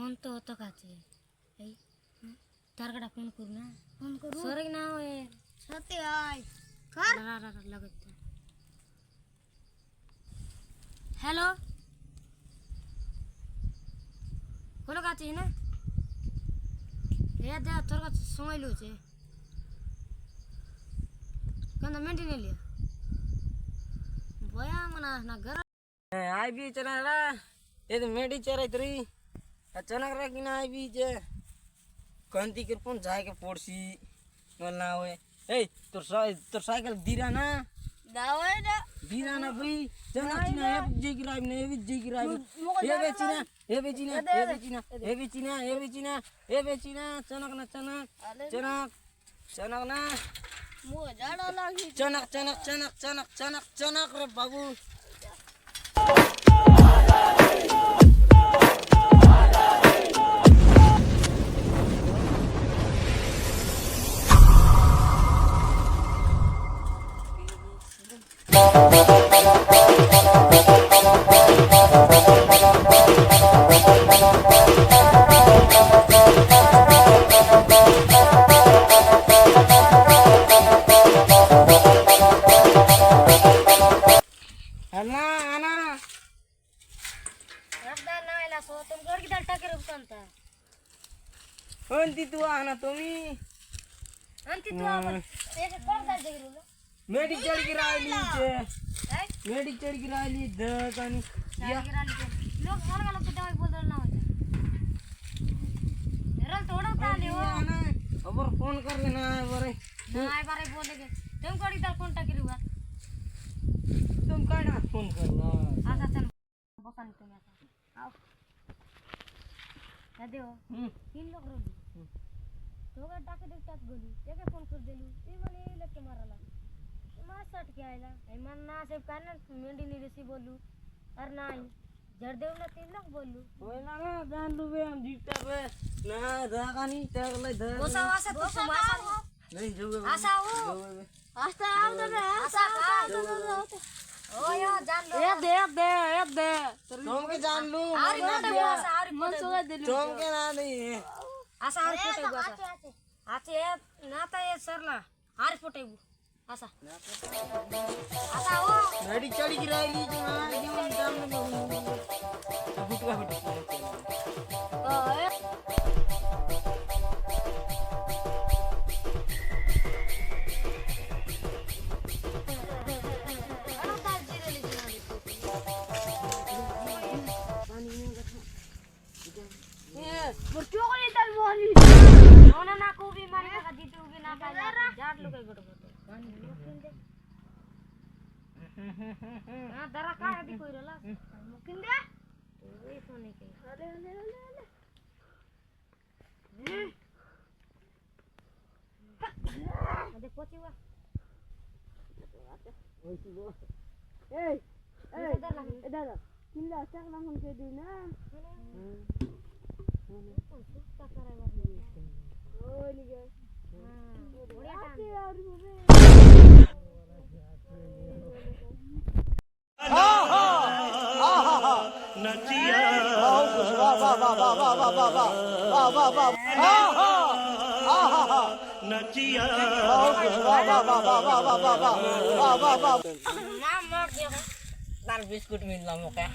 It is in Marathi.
फोन तो होतो काचे आई तारकडा फोन करू ना फोन करू सोरे नाव आहे सत्य आहे कर लगत हेलो कोलो काचे ना हे दे तोर का समय लो छे कंदा मेंटी ने लिया बया मना ना घर आई भी चना ये तो मेडी चराई तरी अचानक राखी ना आई भी जे कंती के फोन जाए के पड़सी बोलना होए ए तोर साइकिल दीरा ना दावे ना दीरा ना भाई चना चिना ये जे गिराई ने ये जे गिराई ये बेचिना ये बेचिना ये बेचिना ये बेचिना ये बेचिना ये बेचिना चनक ना चनक चनक चनक ना मो जाडा लागी चनक चनक चनक चनक चनक चनक रे बाबू अंती तू आना तुम्ही अंती तू आपण एक कोण जायचं गेलो मेडी चढ़ के रायली छे मेडी चढ़ के रायली धक आणि या लोग मारगाला कुठे बोलतो ना रल थोड़ा ताले हो ना अबर फोन कर लेना बरे नाही बारे बोलेगे तुम कोडी तर कांटेक्ट करूगा तुम काय ना फोन करना आता चल बसन तुम्ही आता आओ दादी हो 3 लोग रोली दोघं टाके देतात गोली एके फोन कर देलू ते म्हणे लक्के मारायला मार सट के आयला ए मन ना से कान मेंडी नी रेसी बोलू अर नाही जरदेव ना 3 लोग बोलू होय ना ना जान लुबे हम जीता बे ना जागानी त्यागले धर बोसा वासा तू सुमासा नहीं जोगे आसा हो आस्ता आव दे आसा ओ यो जान लो ए दे तुम के जान लू आरी मोटे बोसा आरी मन सोगा देलू तुम के ना नहीं आसा आरी फोटो बोसा आते ना ता ये सरला आरी फोटो आसा आसा हो मेडी चढ़ के रायली जो ना जीवन जान में गुटवा ओ चोकली तर बोली नोना ना को भी मारी का दीतू भी ना का जाट लोग गड गड हां दरा का आदि कोई रला मुकिन दे ओए सोने के अरे अरे पोची वा ओसी वो ए दादा किल्ला चाक लांगून के दे ना सुस्ता करायला ओ निगे नचिया नचिया बिस्कुट मिल ला मोका